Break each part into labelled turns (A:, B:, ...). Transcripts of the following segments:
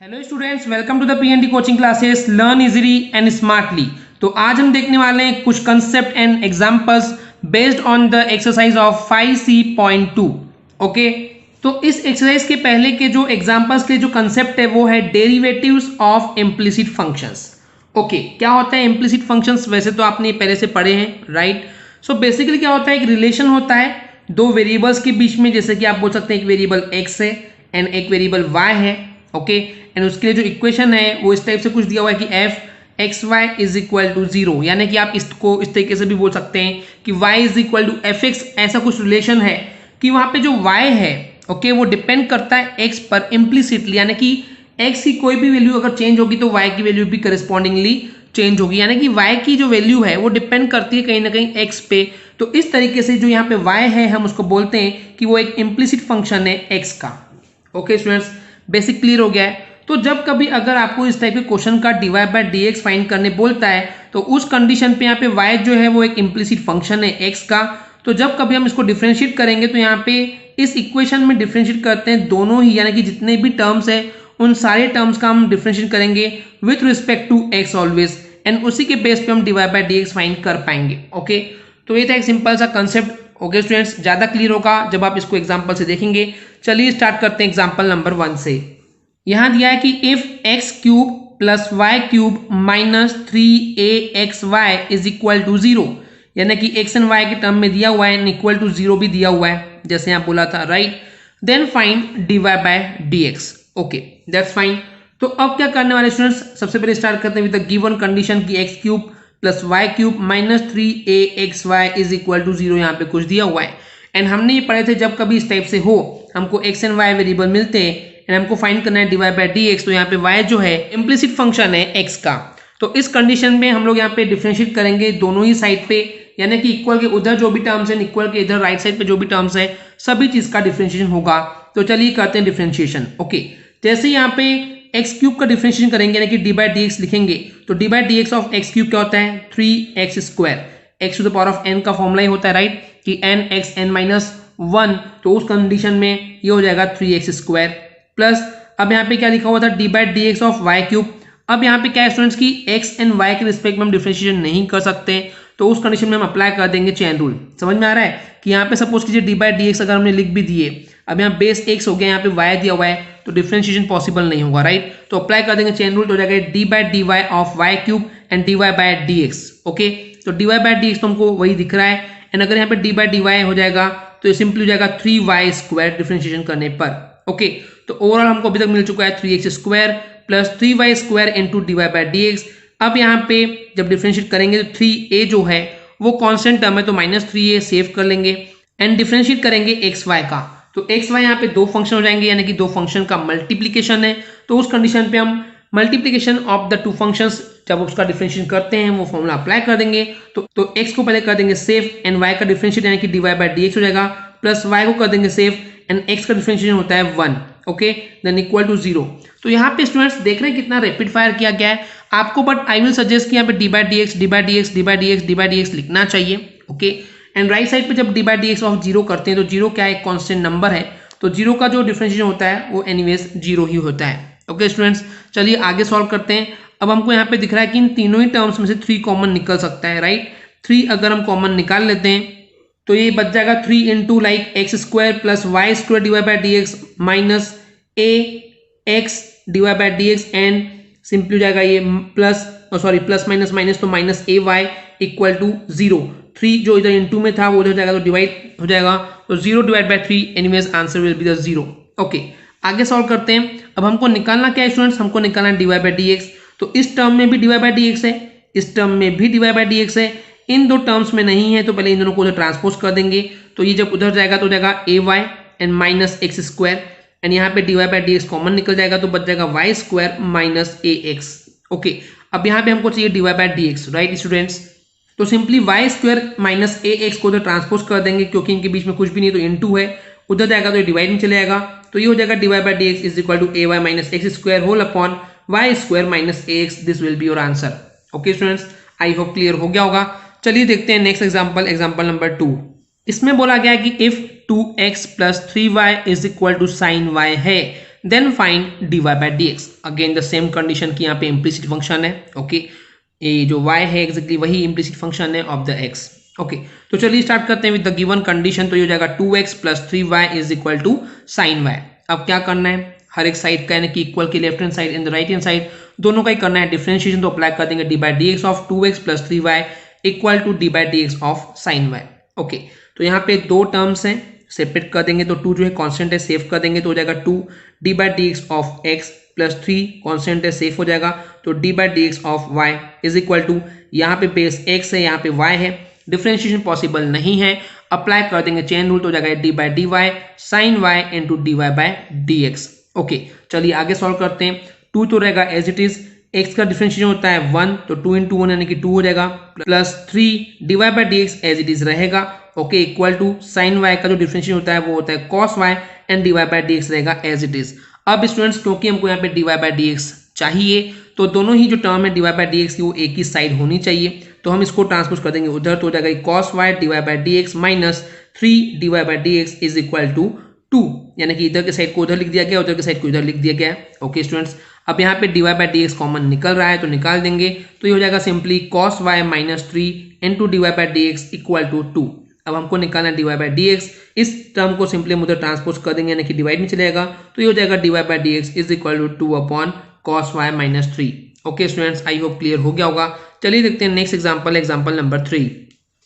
A: Hello students, welcome to the PND coaching classes learn easily and smartly. तो आज हम देखने वाले हैं कुछ concept and examples based on the exercise of 5C.2। Okay, तो इस एक्सरसाइज के पहले के जो एग्जांपल्स के जो कंसेप्ट है वो है derivatives of implicit functions. Okay, क्या होता है इम्प्लिसिट फंक्शंस? वैसे तो आपने पहले से पढ़े हैं, राइट। सो बेसिकली क्या होता है, एक रिलेशन होता है दो वेरिएबल्स के बीच में, जैसे कि आप बोल सकते हैं एक वेरिएबल x है एंड एक वेरिएबल y है। ओके, एंड उसके लिए जो इक्वेशन है वो इस टाइप से कुछ दिया हुआ है कि f x y is equal to 0, यानी कि आप इसको इस तरीके से भी बोल सकते हैं कि y is equal to f x. ऐसा कुछ रिलेशन है कि वहां पे जो y है, ओके, वो डिपेंड करता है x पर इम्प्लिसिटली, यानी कि x की कोई भी वैल्यू अगर चेंज होगी तो y की वैल्यू भी करस्पॉन्डिंगली चेंज होगी, यानी कि y की जो वैल्यू है वो डिपेंड करती है कहीं ना कहीं x पे। तो इस तरीके से जो यहाँ पे y है हम उसको बोलते हैं कि वो एक इम्प्लिसिट फंक्शन है x का। ओके स्टूडेंट्स, बेसिक क्लियर हो गया है। तो जब कभी अगर आपको इस टाइप के क्वेश्चन का dy बाय dx फाइंड करने बोलता है तो उस कंडीशन पे यहाँ पे y जो है वो एक इम्प्लिसिट फंक्शन है x का। तो जब कभी हम इसको डिफरेंशिएट करेंगे तो यहाँ पे इस इक्वेशन में डिफरेंशिएट करते हैं दोनों ही, यानी कि जितने भी टर्म्स है उन सारे टर्म्स का हम डिफरेंशिएट करेंगे with respect to x always, and उसी के बेस पे हम dy बाय dx फाइंड कर पाएंगे। ओके, तो ये था एक सिंपल सा कंसेप्ट। ओके स्टूडेंट्स, ज्यादा क्लियर होगा जब आप इसको एग्जांपल से देखेंगे। चलिए स्टार्ट करते हैं एग्जांपल नंबर 1 से। यहां दिया है कि if x cube plus y cube minus 3axy is equal to 0, यानी कि एक्स एंड वाई के टर्म में दिया हुआ है एंड इक्वल टू 0 भी दिया हुआ है जैसे यहाँ बोला था, right. Then find dy by dx। Okay, that's fine. तो अब क्या करने वाले स्टूडेंट्स, सबसे पहले स्टार्ट करते हैं विद द गिवन कंडीशन की x cube plus y cube minus 3axy is equal to 0, यहाँ पे कुछ दिया हुआ है। एंड हमने ये पढ़े थे जब कभी इस टाइप से हो हमको एक्स एंड वाई वेरिएबल मिलते हैं एंड हमको फाइंड करना है dy बाय dx, तो यहाँ पे y जो है इम्प्लिसिट फंक्शन है x का। तो इस कंडीशन में हम लोग यहाँ पे डिफरेंशिएट करेंगे दोनों ही साइड पे, यानी कि इक्वल के उधर जो भी टर्म्स है इक्वल के इधर राइट साइड पे जो भी टर्म्स है सभी चीज का डिफरेंशिएशन होगा। तो चलिए करते हैं डिफरेंशिएशन। ओके, जैसे यहाँ पे एक्स क्यूब का डिफरेंशिएशन करेंगे यानी कि डी बाई डी एक्स लिखेंगे, तो d by d x of x cube क्या होता है 3x square. X to the power of n का फॉर्मूला ही होता है, राइट, कि n x n माइनस 1, तो उस कंडीशन में ये हो जाएगा 3x स्क्वायर प्लस अब यहाँ पे क्या लिखा हुआ था d by d x of y cube. अब यहाँ पे क्या है स्टूडेंट्स की एक्स एंड वाई के रिस्पेक्ट में हम डिफरेंशिएशन नहीं कर सकते, तो उस कंडीशन में हम अप्लाई कर देंगे चेन रूल। समझ में आ रहा है कि यहाँ पे सपोज कीजिए डी बाई डी एक्स अगर हमने लिख भी दिए, अब यहाँ बेस एक्स हो गया, यहाँ पे वाई दिया हुआ है, तो डिफरेंशिएशन पॉसिबल नहीं होगा, राइट। तो अप्लाई कर देंगे चेन रूल, तो हो जाएगा d by d y of y cube and d y by d x. Okay, तो d y by d x तो हमको वही दिख रहा है, एंड अगर यहाँ पे डी बाई डी वाई हो जाएगा तो ये सिंपली हो जाएगा 3y स्क्वायर डिफरेंशिएशन करने पर। ओके, तो ओवरऑल हमको अभी तक मिल चुका है 3x square plus 3y square into d y by d x. अब यहाँ पे जब डिफरेंशिएट करेंगे तो 3a जो है वो कांस्टेंट टर्म है, तो माइनस 3a सेव कर लेंगे एंड डिफरेंशिएट करेंगे एक्स वाई का, तो एक्स वाई यहाँ पे दो फंक्शन हो जाएंगे, यानी कि दो फंक्शन का मल्टीप्लीकेशन है। तो उस कंडीशन पे हम multiplication of the two functions जब उसका डिफरेंशिएशन करते हैं वो फॉर्मूला अप्लाई कर देंगे, तो x को पहले कर देंगे सेव एंड y का डिफरेंशिएट यानी कि dy बाय dx हो जाएगा, प्लस y को कर देंगे सेव एंड x का डिफरेंशिएशन होता है 1। Okay, then equal to 0। तो यहाँ पे स्टूडेंट्स देख रहे हैं कितना रैपिड फायर किया गया है आपको, बट आई विल सजेस्ट कि यहाँ पे D by d x D by d x D by d x D by d x लिखना चाहिए। ओके, एंड राइट साइड पे जब D by d x of 0 करते हैं तो 0 क्या है, एक कॉन्स्टेंट नंबर है, तो 0 का जो डिफरेंशिएशन होता है वो एनीवेज 0 ही होता है। ओके स्टूडेंट्स, चलिए आगे सॉल्व करते हैं। अब हमको यहाँ पे दिख रहा है कि इन तीनों ही टर्म्स में से 3 कॉमन निकल सकता है, राइट। 3 अगर हम कॉमन निकाल लेते हैं तो ये बच जाएगा 3 into like x square plus y square d y by d x minus a x d y by d x, and simply हो जाएगा ये plus sorry plus minus minus तो minus a y equal to 0। 3 जो इधर into में था वो इधर जाएगा तो डिवाइड हो जाएगा, तो 0 divide by 3 anyways answer will be the 0। Okay, आगे सॉल्व करते हैं। अब हमको निकालना क्या है स्टूडेंट्स, हमको निकालना है d y by d x. तो इस टर्म में भी d y by d x है, इस टर्म में भी d y by d x है, इन दो टर्म्स में नहीं है, तो पहले इन दोनों को उधर ट्रांसपोज कर देंगे, तो ये जब उधर जाएगा तो हो जाएगा a y and minus x square, and यहाँ पे d y by d x common निकल जाएगा तो बच जाएगा y square minus a x. Okay, अब यहाँ पे हमको चाहिए d y by d x, right students. तो simply y square minus a x को उधर ट्रांसपोज कर देंगे, क्योंकि इनके बीच में कुछ भी नहीं, तो इनटू है, उधर जाएगा तो ये डिवाइड में चले जाएगा, तो ये हो जाएगा d y by d x is equal to a y minus x square whole upon y square minus a x. This will be your answer. Okay students, I hope clear हो गया होगा। चलिए देखते हैं नेक्स्ट एग्जाम्पल, एग्जाम्पल नंबर 2। इसमें बोला गया है कि if 2x plus 3y is equal to sine y है, then find dy by dx। Again the same condition की यहाँ पे इम्प्लिसिट फंक्शन है। ओके, ये जो y है एग्जैक्टली वही इम्प्लिसिट फंक्शन है ऑफ द x। ओके, तो चलिए स्टार्ट करते हैं विद द गिवन कंडीशन। तो ये हो जाएगा 2x plus 3y is equal to sine y। अब क्या करना है, हर एक साइड का यानी कि इक्वल की left hand side and the right hand side दोनों का ही करना है डिफरेंशिएशन। तो अप्लाई कर देंगे d by d x of 2x plus 3y equal to d by d x of sine y। Okay, तो यहाँ पे दो टर्म्स हैं, सेपरेट कर देंगे। तो 2 जो है कांस्टेंट है, सेव कर देंगे तो हो जाएगा 2 d by d x of x plus 3 constant है, सेव हो जाएगा तो d by d x of y is equal to, यहाँ पे बेस x है, यहाँ पे y है, डिफरेंशिएशन पॉसिबल नहीं है, अप्लाई कर देंगे चेन रूल तो हो जाएगा d by d y sine y into d y by d x. Okay, चलिए आगे सॉल्व करते हैं। 2 तो रहेगा एज इट इज, x का डिफरेंशिएशन होता है 1 तो 2 इंटू 1 यानी कि 2 हो जाएगा, plus 3 d y by d x as it is रहेगा। Okay, equal to sine y का जो डिफरेंशिएशन होता है वो होता है cos y and d y by d x रहेगा एज इट इज। अब स्टूडेंट्स क्योंकि हमको यहाँ पे d y by d x चाहिए तो दोनों ही जो टर्म है d y by d x की वो एक ही साइड होनी चाहिए, तो हम इसको ट्रांसपोज कर देंगे उधर तो हो जाएगा cos y d y by d x minus 3 d y by d x is equal to 2, यानी कि इधर के साइड को उधर लिख दिया गया, उधर के साइड को इधर लिख दिया गया। ओके स्टूडेंट्स, अब यहाँ पे d y by d x common निकल रहा है तो निकाल देंगे तो ये हो जाएगा simply cos y minus 3 into d y by d x equal to 2। अब हमको निकालना है d y by d x, इस टर्म को सिंपली हम उधर ट्रांसपोज कर देंगे यानी कि डिवाइड में चलेगा तो ये हो जाएगा d y by d x is equal to 2 upon cos y minus 3। Okay students, I hope clear हो गया होगा। चलिए देखते हैं नेक्स्ट एग्जांपल, एग्जांपल नंबर 3।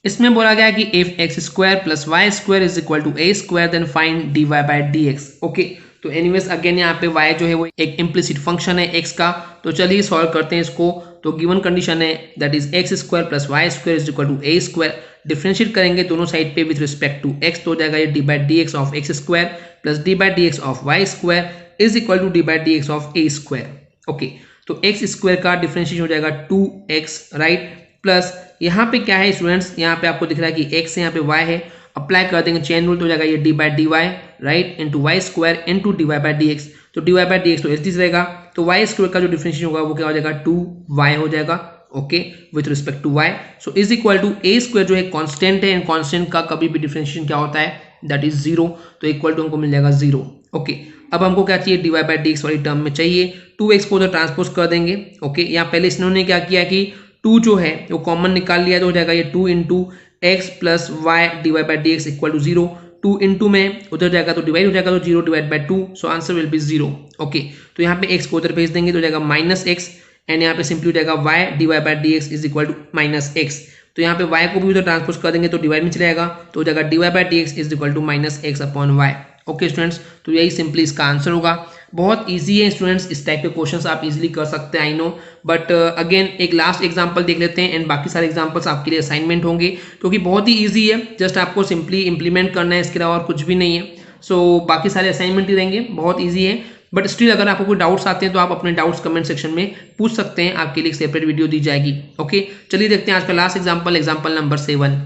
A: इसमें बोला गया है कि if x square plus y square is equal to a square then find d y by d x. Okay, तो एनीवेज अगेन यहाँ पे y जो है वो एक इम्प्लिसिट फंक्शन है x का, तो चलिए सॉल्व करते हैं इसको। तो गिवन कंडीशन है that is x square plus y square is equal to a square, differentiate करेंगे दोनों साइड पे विद रिस्पेक्ट टू x तो हो जाएगा ये d by d x of x square plus d by d x of y square is equal to d by d x of a square. Okay, तो x square का differentiation हो जाएगा 2x right, plus यहाँ पे क्या है students, यहाँ पे आपको दिख रहा है कि x है, यहाँ पे y है, अप्लाई कर देंगे चेन रूल तो हो जाएगा ये d by d y right into y square into d y by d x. तो d y by d x तो एच रहेगा, तो वाई स्क्वायर का जो डिफरेंशिएशन होगा वो क्या हो जाएगा 2y हो जाएगा। Okay, with respect to y, so is equal to a square जो है कांस्टेंट है एंड कांस्टेंट का कभी भी डिफरेंशिएशन क्या होता है दैट इज 0, तो इक्वल टू हमको मिल जाएगा 0। ओके, अब हमको क्या चाहिए d y by d x वाली टर्म में चाहिए 2x को उधर ट्रांसपोज कर देंगे। ओके, यहाँ पहले इन्होंने क्या किया कि 2 जो है वो कॉमन निकाल लिया तो हो जाएगा ये 2 into x plus y d y by d x equal to 0, 2 into में उधर जाएगा तो डिवाइड हो जाएगा तो 0 divide by 2, so answer will be 0। Okay, तो यहाँ पे x को उधर भेज देंगे तो हो जाएगा माइनस एक्स एंड यहाँ पे सिंपली हो जाएगा y d y by d x is equal to minus x, तो यहाँ पे y को भी उधर ट्रांसपोज कर देंगे तो डिवाइड में चलेगा तो हो जाएगा d y by d x is equal to minus x upon y. Okay students, तो यही सिंपली इसका आंसर होगा। बहुत इजी है स्टूडेंट्स, इस टाइप के क्वेश्चंस आप इजीली कर सकते हैं आई नो, बट अगेन एक लास्ट एग्जांपल देख लेते हैं एंड बाकी सारे एग्जांपल्स आपके लिए असाइनमेंट होंगे क्योंकि बहुत ही इजी है, जस्ट आपको सिंपली इंप्लीमेंट करना है, इसके अलावा और कुछ भी नहीं है। सो बाकी सारे असाइनमेंट ही रहेंगे, बहुत ईजी है, बट स्टिल अगर आपको कोई डाउट्स आते हैं तो आप अपने डाउट्स कमेंट सेक्शन में पूछ सकते हैं, आपके लिए एक सेपरेट वीडियो दी जाएगी। ओके, चलिए देखते हैं आज का लास्ट एग्जाम्पल, एग्जाम्पल नंबर 7।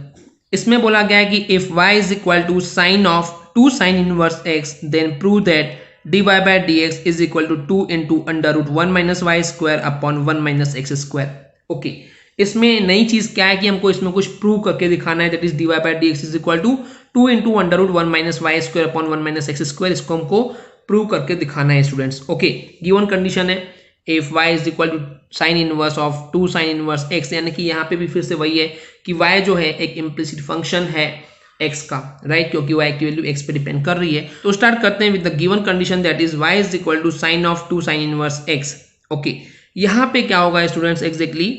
A: इसमें बोला गया है कि if y is equal to sine of 2 sine inverse x then prove that d y by d x is equal to 2 into under root 1 minus y square upon 1 minus x square. Okay, इसमें नई चीज क्या है कि हमको इसमें कुछ prove करके दिखाना है, that is d y by d x is equal to 2 into under root 1 minus y square upon 1 minus x square, इसको हमको प्रूव करके दिखाना है स्टूडेंट्स। ओके, गिवन कंडीशन है if y is equal to sine inverse of 2 sine inverse x, यानी कि यहाँ पे भी फिर से वही है कि y जो है एक इम्प्लिसिट फंक्शन है x का राइट, क्योंकि y की वैल्यू x पे डिपेंड कर रही है। तो स्टार्ट करते हैं with the given condition that is y is equal to sine of 2 sine inverse x। Okay, यहाँ पे क्या होगा स्टूडेंट्स एग्जैक्टली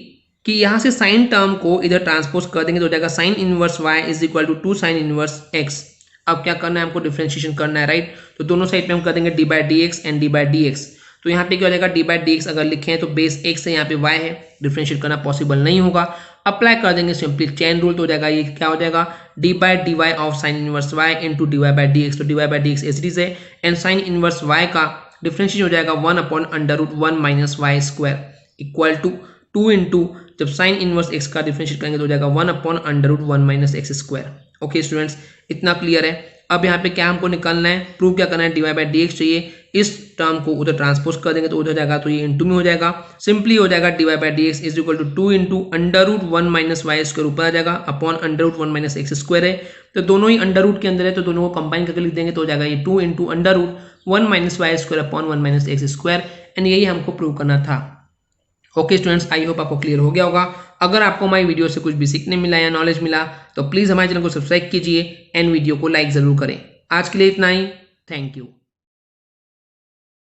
A: कि यहाँ से साइन टर्म को इधर ट्रांसपोज कर देंगे तो हो जाएगा sine inverse y is equal to 2 sine inverse x। अब क्या करना है, हमको डिफरेंशिएशन करना है राइट, तो दोनों साइड पे हम कर देंगे d by d x and D by d x. तो यहाँ पे क्या हो जाएगा डी बाई डी एक्स अगर लिखे हैं तो बेस x है, यहाँ पे y है, डिफरेंशिएट करना पॉसिबल नहीं होगा, अप्लाई कर देंगे सिंपली चेन रूल तो हो जाएगा ये क्या हो जाएगा d by d y of sine inverse y into d y by d x. तो d y by d x as है एंड साइन इनवर्स y का डिफरेंशिएशन हो जाएगा 1 upon under root 1 minus y square equal to 2 into जब sine inverse x का differentiate करेंगे तो हो जाएगा 1 upon under root 1 minus x square. Okay students, इतना क्लियर है। अब यहाँ पे क्या हमको निकालना है, प्रूव क्या करना है, d y by d x चाहिए, इस टर्म को उधर ट्रांसपोज कर देंगे तो उधर जाएगा, तो ये इंटू में हो जाएगा, सिंपली हो जाएगा dy by d x is equal to 2 into under root 1 minus y square ऊपर आ जाएगा upon under root 1 minus x square है, तो दोनों ही अंडर रूट के अंदर है तो दोनों को कंबाइन करके लिख देंगे तो हो जाएगा ये 2 into under root 1 minus y square upon 1 minus x square, and यही हमको प्रूव करना था। ओके स्टूडेंट्स, आई होप आपको क्लियर हो गया होगा। अगर आपको हमारी वीडियो से कुछ भी सीखने मिला या नॉलेज मिला तो प्लीज़ हमारे चैनल को सब्सक्राइब कीजिए एंड वीडियो को लाइक ज़रूर करें। आज के लिए इतना ही, थैंक यू।